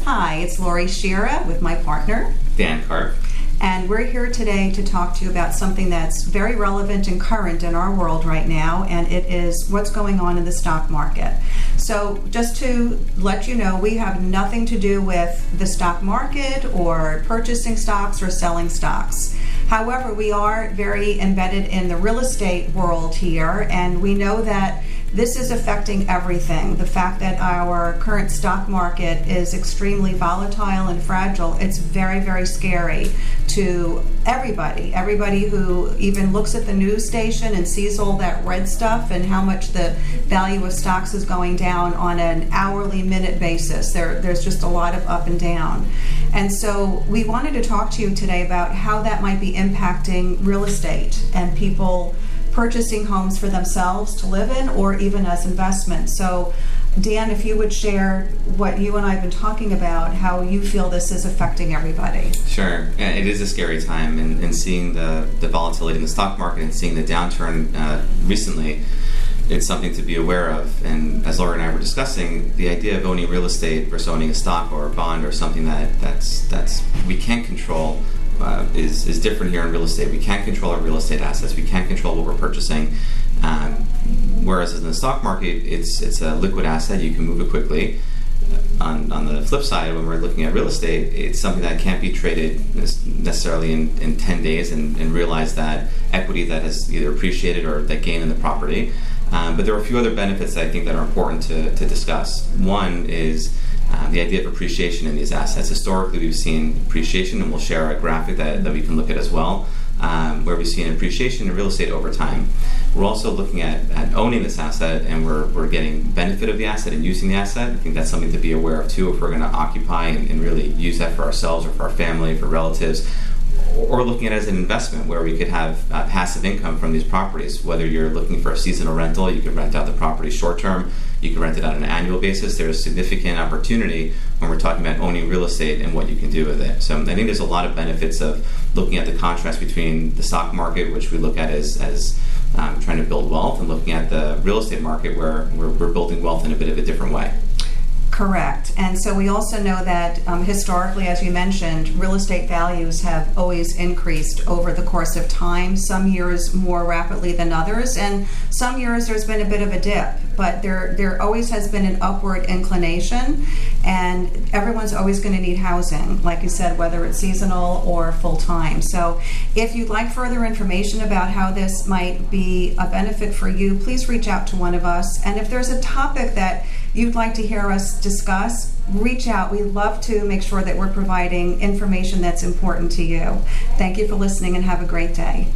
Hi, it's Laurie Scherer with my partner, Dan Karp. and we're here today to talk to you about something that's very relevant and current in our world right now, and it is what's going on in the stock market. So just to let you know, we have nothing to do with the stock market or purchasing stocks or selling stocks. However, we are very embedded in the real estate world here, and we know that this is affecting everything. The fact that our current stock market is extremely volatile and fragile, it's very, very scary to everybody who even looks at the news station and sees all that red stuff and how much the value of stocks is going down on an hourly minute basis. There's just a lot of up and down. And so we wanted to talk to you today about how that might be impacting real estate and people purchasing homes for themselves to live in or even as investments. So Dan, if you would share what you and I have been talking about, how you feel this is affecting everybody. Sure. Yeah, it is a scary time, and seeing the volatility in the stock market and seeing the downturn recently, it's something to be aware of. And as Laura and I were discussing, the idea of owning real estate versus owning a stock or a bond or something that's we can't control is different here in real estate. We can't control our real estate assets. We can't control what we're purchasing. Whereas in the stock market, it's a liquid asset. You can move it quickly. On the flip side, when we're looking at real estate, it's something that can't be traded necessarily in 10 days and realize that equity that has either appreciated or that gain in the property. But there are a few other benefits that I think that are important to discuss. One is the idea of appreciation in these assets. Historically, we've seen appreciation, and we'll share a graphic that we can look at as well, where we've seen appreciation in real estate over time. We're also looking at owning this asset, and we're getting benefit of the asset and using the asset. I think that's something to be aware of too if we're going to occupy and really use that for ourselves or for our family, for relatives, or looking at it as an investment where we could have passive income from these properties. Whether you're looking for a seasonal rental, you could rent out the property short term, you can rent it on an annual basis. There's significant opportunity when we're talking about owning real estate and what you can do with it. So I think there's a lot of benefits of looking at the contrast between the stock market, which we look at as trying to build wealth, and looking at the real estate market where we're building wealth in a bit of a different way. Correct. And so we also know that historically, as you mentioned, real estate values have always increased over the course of time, some years more rapidly than others, and some years there's been a bit of a dip, but there always has been an upward inclination, and everyone's always going to need housing, like you said, whether it's seasonal or full-time. So if you'd like further information about how this might be a benefit for you, please reach out to one of us. And if there's a topic that you'd like to hear us discuss, reach out. We love to make sure that we're providing information that's important to you. Thank you for listening and have a great day.